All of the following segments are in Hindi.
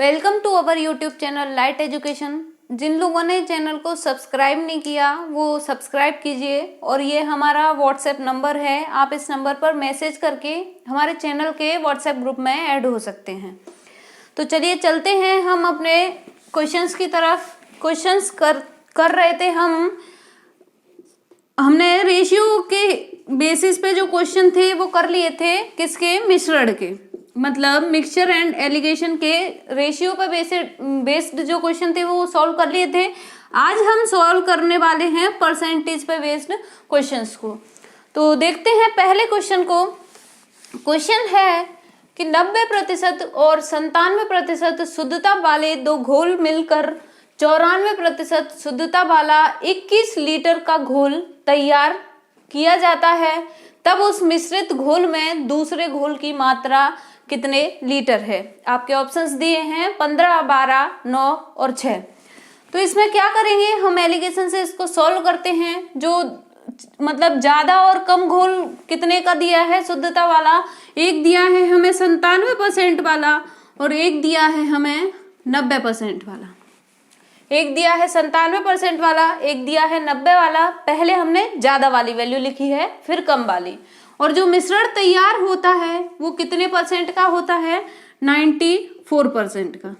Welcome to our YouTube channel Light Education. जिन लोगों ने चैनल को सब्सक्राइब नहीं किया वो सब्सक्राइब कीजिए और ये हमारा व्हाट्सएप नंबर है, आप इस नंबर पर मैसेज करके हमारे चैनल के व्हाट्सएप ग्रुप में ऐड हो सकते हैं। तो चलिए चलते हैं हम अपने क्वेश्चंस की तरफ। क्वेश्चंस कर रहे थे हमने रेशियो के बेसिस पे जो क्वेश्चन थे वो कर लिए थे, किसके? मिश्रण के, मतलब मिक्सचर एंड एलिगेशन के रेशियो पर बेस्ड जो क्वेश्चन थे वो सॉल्व कर लिए थे। आज हम सॉल्व करने वाले हैं परसेंटेज पे बेस्ड क्वेश्चंस को। तो देखते हैं पहले क्वेश्चन को। क्वेश्चन है कि 90% और 97% शुद्धता वाले दो घोल मिलकर 94% शुद्धता वाला 21 लीटर का घोल तैयार किया जाता है, तब उस मिश्रित घोल में दूसरे घोल की मात्रा कितने लीटर है? आपके ऑप्शंस दिए हैं 15, 12, 9 और 6। तो इसमें क्या करेंगे, हम एलिगेशन से इसको सॉल्व करते हैं। जो मतलब ज्यादा और कम घोल कितने का दिया है शुद्धता वाला, एक दिया है हमें 97% वाला और एक दिया है हमें 90% वाला। एक दिया है 97% वाला, एक दिया है 90 वाला। पहले हमने ज्यादा वाली वैल्यू लिखी है, फिर कम वाली। और जो मिश्रण तैयार होता है वो कितने परसेंट का होता है? 94% का।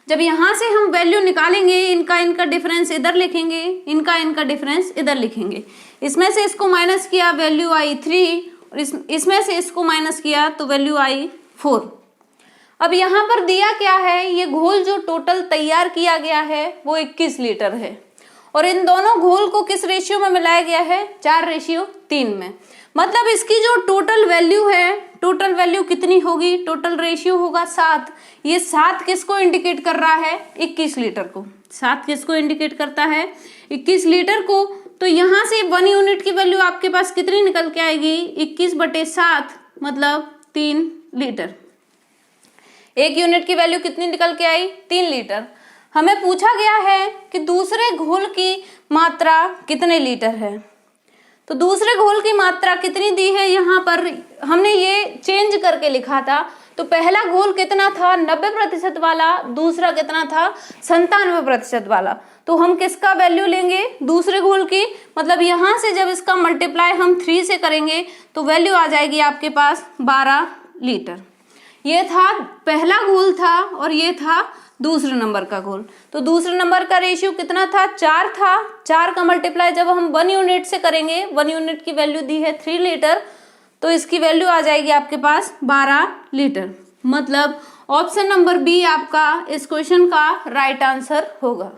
जब यहां से हम वैल्यू निकालेंगे, इनका डिफरेंस इधर लिखेंगे, इनका डिफरेंस इधर लिखेंगे। इसमें से इसको माइनस किया, वैल्यू आई 3, और इसमें से इसको माइनस किया तो वैल्यू आई 4। अब यहाँ पर दिया क्या है, ये घोल जो टोटल तैयार किया गया है वो 21 लीटर है और इन दोनों घोल को किस रेशियो में मिलाया गया है? 4:3 में। मतलब इसकी जो टोटल वैल्यू है, टोटल वैल्यू कितनी होगी? टोटल रेशियो होगा 7। ये 7 किसको इंडिकेट कर रहा है? 21 लीटर को। 7 किसको इंडिकेट करता है? 21 लीटर को। तो यहाँ से 1 यूनिट की वैल्यू आपके पास कितनी निकल के आएगी? 21/7 मतलब 3 लीटर। 1 यूनिट की वैल्यू कितनी निकल के आई? 3 लीटर। हमें पूछा गया है कि दूसरे घोल की मात्रा कितने लीटर है। तो दूसरे घोल की मात्रा कितनी दी है, यहाँ पर हमने ये चेंज करके लिखा था। तो पहला घोल कितना था? 90% वाला। दूसरा कितना था? 97% वाला। तो हम किसका वैल्यू लेंगे? दूसरे घोल की। मतलब यहाँ से जब इसका मल्टीप्लाई हम 3 से करेंगे तो वैल्यू आ जाएगी आपके पास 12 लीटर। ये था पहला घोल था और ये था दूसरे नंबर का घोल। तो दूसरे नंबर का रेशियो कितना था? 4 था। 4 का मल्टीप्लाई जब हम 1 यूनिट से करेंगे, 1 यूनिट की वैल्यू दी है 3 लीटर, तो इसकी वैल्यू आ जाएगी आपके पास 12 लीटर। मतलब ऑप्शन नंबर बी आपका इस क्वेश्चन का राइट आंसर होगा।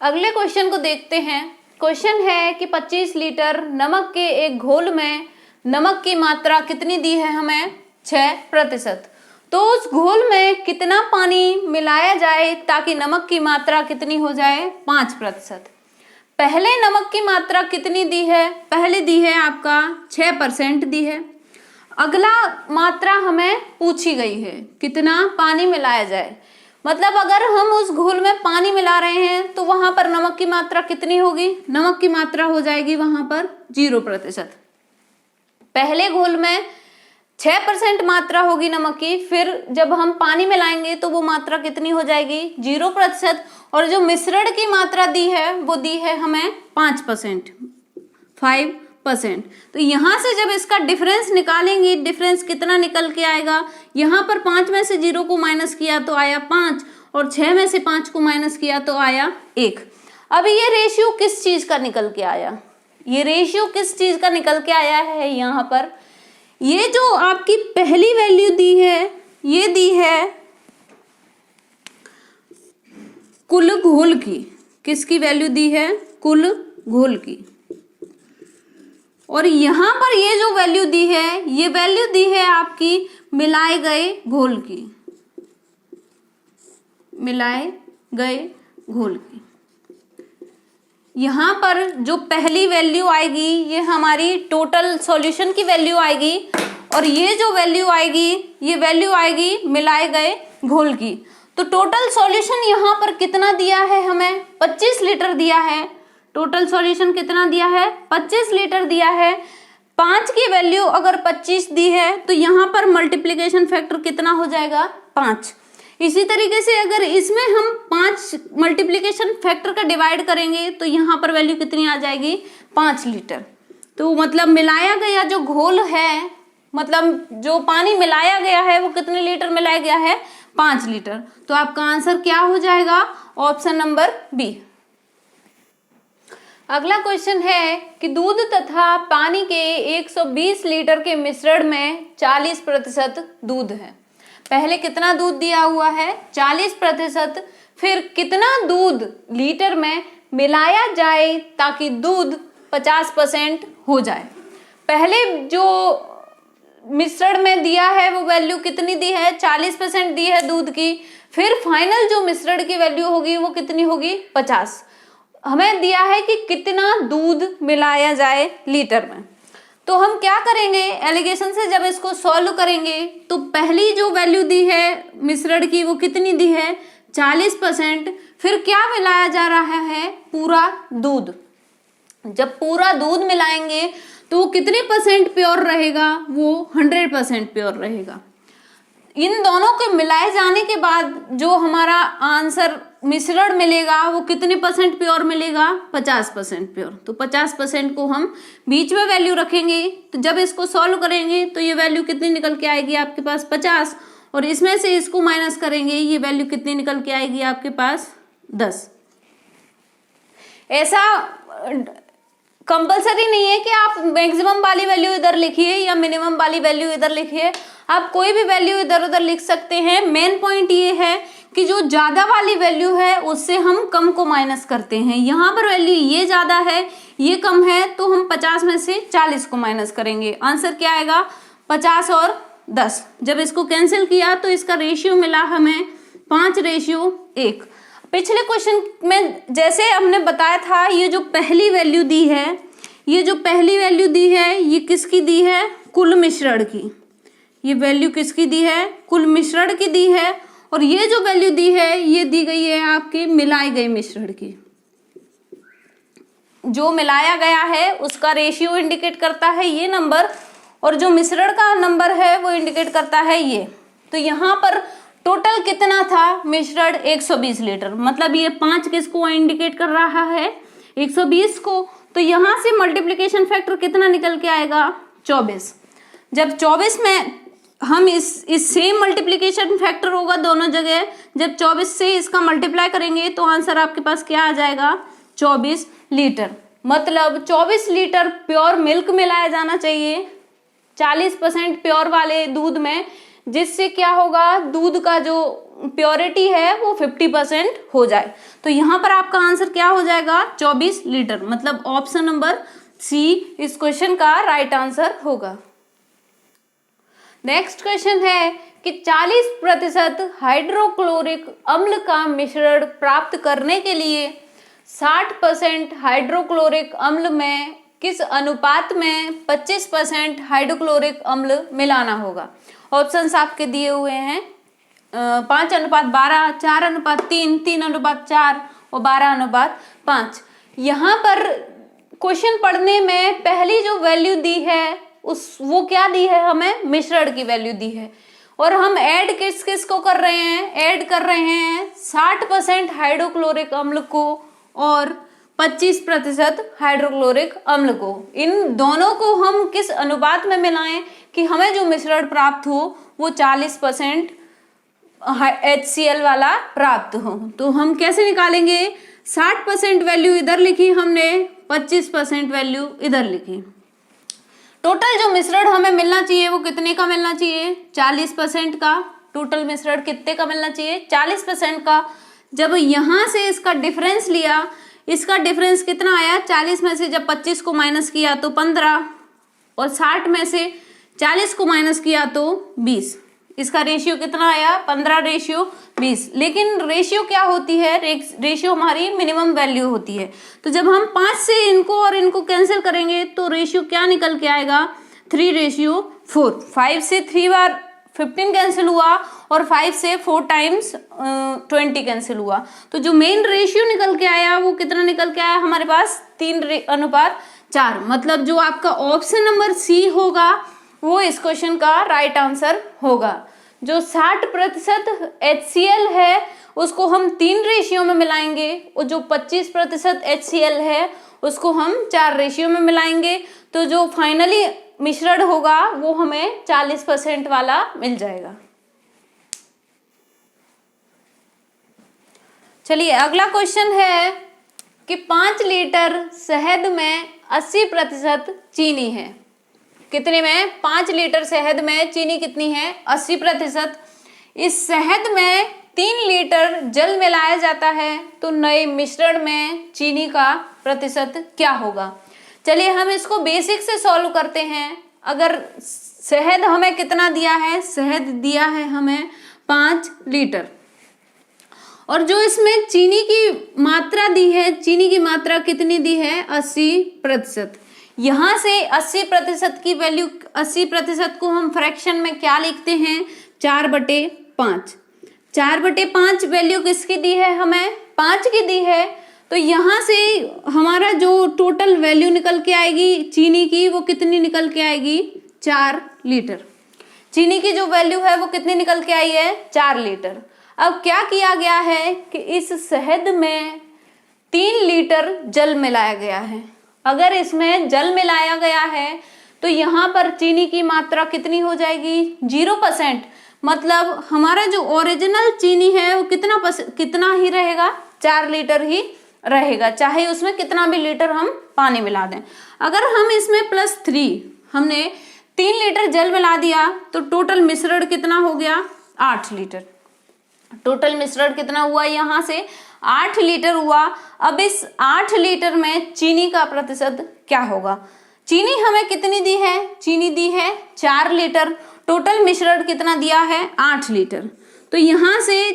अगले क्वेश्चन को देखते हैं। क्वेश्चन है कि 25 लीटर नमक के एक घोल में नमक की मात्रा कितनी दी है हमें? 6%। तो उस घोल में कितना पानी मिलाया जाए ताकि नमक की मात्रा कितनी हो जाए? 5%। पहले नमक की मात्रा कितनी दी है? पहले दी है आपका 6% दी है। अगला मात्रा हमें पूछी गई है कितना पानी मिलाया जाए। मतलब अगर हम उस घोल में पानी मिला रहे हैं तो वहां पर नमक की मात्रा कितनी होगी? नमक की मात्रा हो जाएगी वहां पर 0%। पहले घोल में 6% मात्रा होगी नमक की, फिर जब हम पानी मिलाएंगे तो वो मात्रा कितनी हो जाएगी? 0%। और जो मिश्रण की मात्रा दी है वो दी है हमें 5%। तो यहाँ से जब इसका डिफरेंस निकालेंगे, डिफरेंस कितना निकल के आएगा? यहाँ पर 5 में से 0 को माइनस किया तो आया 5 और 6 में से 5 को माइनस किया तो आया 1। अब ये रेशियो किस चीज का निकल के आया? ये रेशियो किस चीज का निकल के आया है? यहाँ पर ये जो आपकी पहली वैल्यू दी है, ये दी है कुल घोल की। किसकी वैल्यू दी है? कुल घोल की। और यहां पर ये जो वैल्यू दी है, ये वैल्यू दी है आपकी मिलाए गए घोल की। मिलाए गए घोल की। यहाँ पर जो पहली वैल्यू आएगी ये हमारी टोटल सॉल्यूशन की वैल्यू आएगी और ये जो वैल्यू आएगी ये वैल्यू आएगी मिलाए गए घोल की। तो टोटल सॉल्यूशन यहाँ पर कितना दिया है हमें? 25 लीटर दिया है। टोटल सॉल्यूशन कितना दिया है? 25 लीटर दिया है। 5 की वैल्यू अगर 25 दी है तो यहाँ पर मल्टीप्लिकेशन फैक्टर कितना हो जाएगा 5। इसी तरीके से अगर इसमें हम 5 मल्टीप्लिकेशन फैक्टर का डिवाइड करेंगे तो यहाँ पर वैल्यू कितनी आ जाएगी 5 लीटर। तो मतलब मिलाया गया जो घोल है, मतलब जो पानी मिलाया गया है वो कितने लीटर मिलाया गया है 5 लीटर। तो आपका आंसर क्या हो जाएगा ऑप्शन नंबर बी। अगला क्वेश्चन है कि दूध तथा पानी के 120 लीटर के मिश्रण में 40% दूध है। पहले कितना दूध दिया हुआ है 40%, फिर कितना दूध लीटर में मिलाया जाए ताकि दूध 50% हो जाए। पहले जो मिश्रण में दिया है वो वैल्यू कितनी दी है 40% दी है दूध की, फिर फाइनल जो मिश्रण की वैल्यू होगी वो कितनी होगी 50। हमें दिया है कि कितना दूध मिलाया जाए लीटर में। तो हम क्या करेंगे एलिगेशन से जब इसको सॉल्व करेंगे तो पहली जो वैल्यू दी है मिश्रण की वो कितनी दी है 40%, फिर क्या मिलाया जा रहा है पूरा दूध। जब पूरा दूध मिलाएंगे तो कितने परसेंट प्योर रहेगा वो 100% प्योर रहेगा। इन दोनों के मिलाए जाने के बाद जो हमारा आंसर मिश्रण मिलेगा वो कितने परसेंट प्योर मिलेगा 50% प्योर। तो 50% को हम बीच में वैल्यू रखेंगे, तो जब इसको सॉल्व करेंगे तो ये वैल्यू कितनी निकल के आएगी आपके पास 50, और इसमें से इसको माइनस करेंगे ये वैल्यू कितनी निकल के आएगी आपके पास 10। ऐसा कंपलसरी नहीं है कि आप मैक्सिमम वाली वैल्यू इधर लिखिए या मिनिमम वाली वैल्यू इधर लिखिए, आप कोई भी वैल्यू इधर उधर लिख सकते हैं। मेन पॉइंट ये है कि जो ज्यादा वाली वैल्यू है उससे हम कम को माइनस करते हैं। यहाँ पर वैल्यू ये ज्यादा है ये कम है तो हम 50 में से 40 को माइनस करेंगे। आंसर क्या आएगा 50 और 10। जब इसको कैंसिल किया तो इसका रेशियो मिला हमें 5:1। पिछले क्वेश्चन में जैसे हमने बताया था ये जो पहली वैल्यू दी है, ये जो पहली वैल्यू दी है ये किसकी दी है कुल मिश्रण की। ये वैल्यू किसकी दी है कुल मिश्रण की दी है, और ये जो वैल्यू दी है ये दी गई है आपकी मिलाई गई मिश्रण की। जो मिलाया गया है उसका रेशियो इंडिकेट करता है ये नंबर, और जो मिश्रण का नंबर है वो इंडिकेट करता है ये। तो यहाँ पर टोटल कितना था मिश्रण 120 लीटर, मतलब ये 5 किसको इंडिकेट कर रहा है 120 को। तो यहाँ से मल्टीप्लिकेशन फैक्टर कितना निकल के आएगा 24। जब 24 में हम इस सेम मल्टीप्लिकेशन फैक्टर होगा दोनों जगह, जब 24 से इसका मल्टीप्लाई करेंगे तो आंसर आपके पास क्या आ जाएगा 24 लीटर। मतलब 24 लीटर प्योर मिल्क मिलाया जाना चाहिए 40% प्योर वाले दूध में, जिससे क्या होगा दूध का जो प्योरिटी है वो 50% हो जाए। तो यहाँ पर आपका आंसर क्या हो जाएगा 24 लीटर। मतलब ऑप्शन नंबर सी इस क्वेश्चन का राइट आंसर होगा। नेक्स्ट क्वेश्चन है कि 40% हाइड्रोक्लोरिक अम्ल का मिश्रण प्राप्त करने के लिए 60% हाइड्रोक्लोरिक अम्ल में किस अनुपात में 25% हाइड्रोक्लोरिक अम्ल मिलाना होगा। ऑप्शंस आपके दिए हुए हैं 5:12, 4:3, 3:4 और 12:5। यहाँ पर क्वेश्चन पढ़ने में पहली जो वैल्यू दी है वो क्या दी है हमें मिश्रण की वैल्यू दी है, और हम ऐड किस को कर रहे हैं ऐड कर रहे हैं 60% हाइड्रोक्लोरिक अम्ल को और 25% हाइड्रोक्लोरिक अम्ल को। इन दोनों को हम किस अनुपात में मिलाएं कि हमें जो मिश्रण प्राप्त हो वो 40% HCl वाला प्राप्त हो। तो हम कैसे निकालेंगे 60% वैल्यू इधर लिखी हमने, 25% वैल्यू इधर लिखी। टोटल जो मिश्रण हमें मिलना चाहिए वो कितने का मिलना चाहिए 40% का। टोटल मिश्रण कितने का मिलना चाहिए 40% का। जब यहाँ से इसका डिफरेंस लिया, इसका डिफरेंस कितना आया 40 में से जब 25 को माइनस किया तो 15, और 60 में से 40 को माइनस किया तो 20। इसका रेशियो कितना आया 15:20। लेकिन रेशियो क्या होती है रेशियो हमारी मिनिमम वैल्यू होती है। तो जब हम 5 से इनको और इनको कैंसिल करेंगे तो रेशियो क्या निकल के आएगा 3:4। 5 से 3 बार 15 कैंसिल हुआ और 5 से 4 टाइम्स 20 कैंसिल हुआ। तो जो मेन रेशियो निकल के आया वो कितना निकल के आया हमारे पास 3:4। 4। मतलब जो आपका ऑप्शन नंबर सी होगा वो इस क्वेश्चन का राइट आंसर होगा। जो 60% HCl है उसको हम 3 रेशियो में मिलाएंगे और जो 25% HCl है उसको हम 4 रेशियो में मिलाएंगे, तो जो फाइनली मिश्रण होगा वो हमें 40% वाला मिल जाएगा। चलिए अगला क्वेश्चन है कि 5 लीटर शहद में 80% चीनी है। कितने में? 5 लीटर शहद में चीनी कितनी है? 80%। इस शहद में 3 लीटर जल मिलाया जाता है तो नए मिश्रण में चीनी का प्रतिशत क्या होगा? चलिए हम इसको बेसिक से सॉल्व करते हैं। अगर शहद हमें कितना दिया है? शहद दिया है हमें 5 लीटर, और जो इसमें चीनी की मात्रा दी है, चीनी की मात्रा कितनी दी है? 80%। यहां से 80% की वैल्यू, 80% को हम फ्रैक्शन में क्या लिखते हैं? 4/5। 4/5 वैल्यू किसकी दी है? हमें 5 की दी है। तो यहाँ से हमारा जो टोटल वैल्यू निकल के आएगी चीनी की, वो कितनी निकल के आएगी? 4 लीटर। चीनी की जो वैल्यू है वो कितनी निकल के आई है? 4 लीटर। अब क्या किया गया है कि इस शहद में 3 लीटर जल मिलाया गया है। अगर इसमें जल मिलाया गया है तो यहाँ पर चीनी की मात्रा कितनी हो जाएगी? 0%। मतलब हमारा जो ओरिजिनल चीनी है वो कितना ही रहेगा? 4 लीटर ही रहेगा, चाहे उसमें कितना भी लीटर हम पानी मिला दें। अगर हम इसमें +3 हमने 3 लीटर जल मिला दिया तो टोटल मिश्रण कितना हो गया? 8 लीटर। टोटल मिश्रण कितना हुआ? यहाँ से 8 लीटर हुआ। अब इस 8 लीटर में चीनी का प्रतिशत क्या होगा? चीनी हमें कितनी दी है? चीनी दी है 4 लीटर। टोटल मिश्रण कितना दिया है? 8 लीटर। तो यहाँ से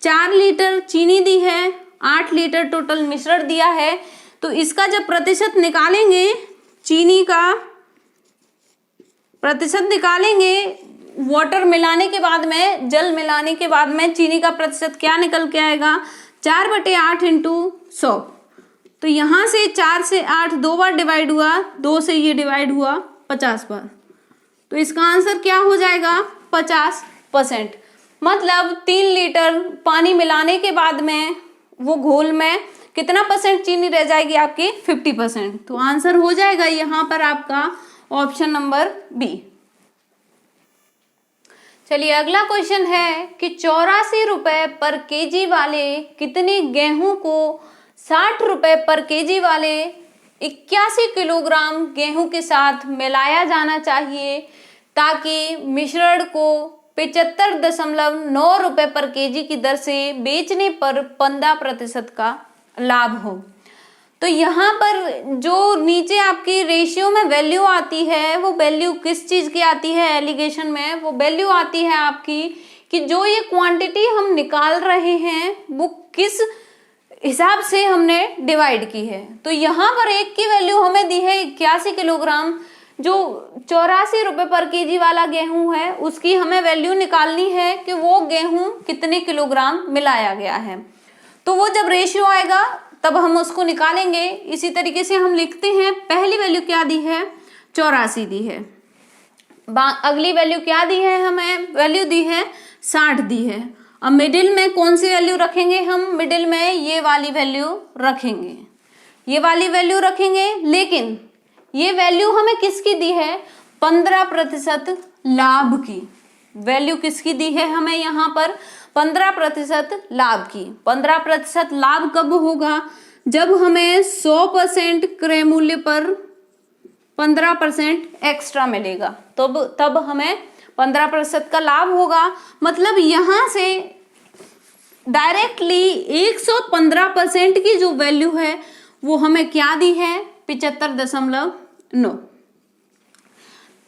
4 लीटर चीनी दी है, 8 लीटर टोटल मिश्रण दिया है, तो इसका जब प्रतिशत निकालेंगे, चीनी का प्रतिशत निकालेंगे वाटर मिलाने के बाद में, जल मिलाने के बाद में चीनी का प्रतिशत क्या निकल के आएगा? 4/8 इंटू 100। तो यहाँ से 4 से 8 2 बार डिवाइड हुआ, 2 से ये डिवाइड हुआ 50 बार। तो इसका आंसर क्या हो जाएगा? 50%। मतलब 3 लीटर पानी मिलाने के बाद में वो घोल में कितना % चीनी रह जाएगी आपकी? 50%। तो आंसर हो जाएगा यहाँ पर आपका ऑप्शन नंबर बी। चलिए अगला क्वेश्चन है कि 84 रुपए पर केजी वाले कितने गेहूं को 60 रुपए पर केजी वाले 81 किलोग्राम गेहूं के साथ मिलाया जाना चाहिए ताकि मिश्रण को 75.9 रुपए पर केजी की दर से बेचने पर 15% का लाभ हो। तो यहाँ पर जो नीचे आपकी रेशियो में वैल्यू आती है वो वैल्यू किस चीज की आती है? एलिगेशन में वो वैल्यू आती है आपकी कि जो ये क्वांटिटी हम निकाल रहे हैं वो किस हिसाब से हमने डिवाइड की है। तो यहाँ पर एक की वैल्यू हमें दी है 81 किलोग्राम। जो 84 रुपए पर केजी वाला गेहूं है उसकी हमें वैल्यू निकालनी है कि वो गेहूं कितने किलोग्राम मिलाया गया है। तो वो जब रेशियो आएगा तब हम उसको निकालेंगे। इसी तरीके से हम लिखते हैं, पहली वैल्यू क्या दी है? 84 दी है। अगली वैल्यू क्या दी है? हमें वैल्यू दी है 60 दी है। अब मिडिल में कौन सी वैल्यू रखेंगे? हम मिडिल में ये वाली वैल्यू रखेंगे, ये वाली वैल्यू रखेंगे। लेकिन ये वैल्यू हमें किसकी दी है? 15% लाभ की वैल्यू किसकी दी है? हमें यहाँ पर 15% लाभ की। 15% लाभ कब होगा? जब हमें 100% क्रय मूल्य पर 15% एक्स्ट्रा मिलेगा, तब हमें 15% का लाभ होगा। मतलब यहाँ से डायरेक्टली 115% की जो वैल्यू है वो हमें क्या दी है? 75.9।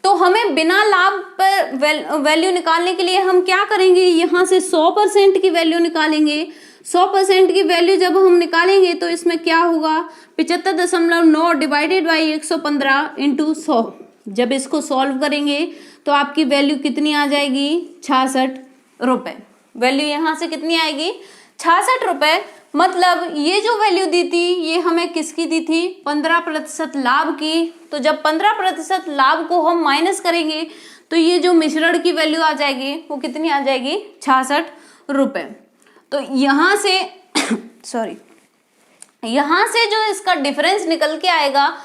तो हमें बिना लाभ पर वैल्यू निकालने के लिए हम क्या करेंगे? यहाँ से 100% की वैल्यू निकालेंगे। 100% की वैल्यू जब हम निकालेंगे तो इसमें क्या होगा? 75.9 डिवाइडेड बाई 115 इंटू 100। जब इसको सॉल्व करेंगे तो आपकी वैल्यू कितनी आ जाएगी? 66 रुपए। वैल्यू यहाँ से कितनी आएगी? 66 रुपए मतलब ये जो वैल्यू दी थी ये हमें किसकी दी थी, 15% लाभ की। तो जब 15% लाभ को हम माइनस करेंगे तो ये जो मिश्रण की वैल्यू आ जाएगी वो कितनी आ जाएगी, 66 रुपए। तो यहाँ से सॉरी, यहाँ से जो इसका डिफरेंस निकल के आएगा,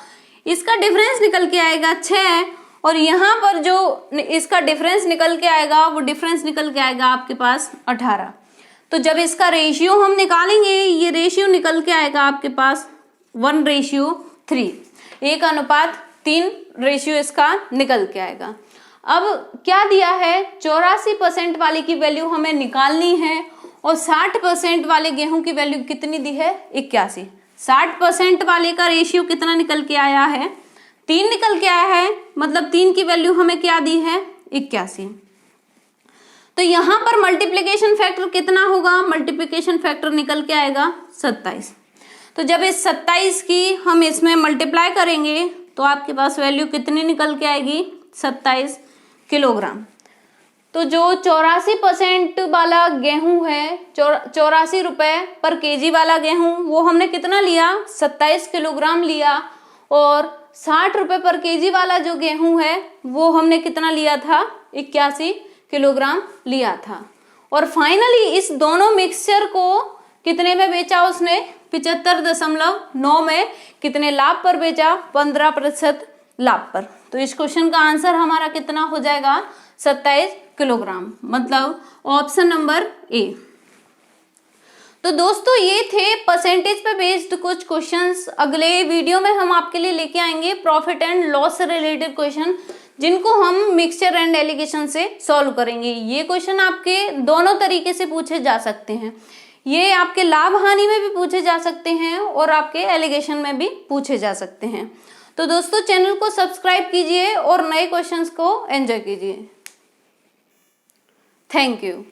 इसका डिफरेंस निकल के आएगा 6, और यहाँ पर जो इसका डिफरेंस निकल के आएगा वो डिफरेंस निकल के आएगा आपके पास 18। तो जब इसका रेशियो हम निकालेंगे, ये रेशियो निकल के आएगा आपके पास 1:3, 1:3 रेशियो इसका निकल के आएगा। अब क्या दिया है, 84% वाले की वैल्यू हमें निकालनी है, और 60% वाले गेहूं की वैल्यू कितनी दी है, 81। 60% वाले का रेशियो कितना निकल के आया है, 3 निकल के आया है, मतलब 3 की वैल्यू हमें क्या दी है, 81। तो यहाँ पर मल्टीप्लिकेशन फैक्टर कितना होगा, मल्टीप्लिकेशन फैक्टर निकल के आएगा 27। तो जब इस 27 की हम इसमें मल्टीप्लाई करेंगे तो आपके पास वैल्यू कितनी निकल के आएगी, 27 किलोग्राम। तो जो 84% वाला गेहूं है, 84 रुपए पर केजी वाला गेहूं, वो हमने कितना लिया, 27 किलोग्राम लिया, और 60 रुपए पर केजी वाला जो गेहूं है वो हमने कितना लिया था, 81 किलोग्राम लिया था। और फाइनली इस दोनों मिक्सचर को कितने में बेचा उसने, 75.9 में कितने लाभ पर बेचा, 15% लाभ पर। तो इस क्वेश्चन का आंसर हमारा कितना हो जाएगा, 27 किलोग्राम, मतलब ऑप्शन नंबर ए। तो दोस्तों ये थे परसेंटेज पे बेस्ड कुछ क्वेश्चंस। अगले वीडियो में हम आपके लिए लेके आएंगे प्रॉफिट एंड लॉस से रिलेटेड क्वेश्चन, जिनको हम मिक्सचर एंड एलिगेशन से सॉल्व करेंगे। ये क्वेश्चन आपके दोनों तरीके से पूछे जा सकते हैं, ये आपके लाभ हानि में भी पूछे जा सकते हैं और आपके एलिगेशन में भी पूछे जा सकते हैं। तो दोस्तों चैनल को सब्सक्राइब कीजिए और नए क्वेश्चंस को एंजॉय कीजिए। Thank you.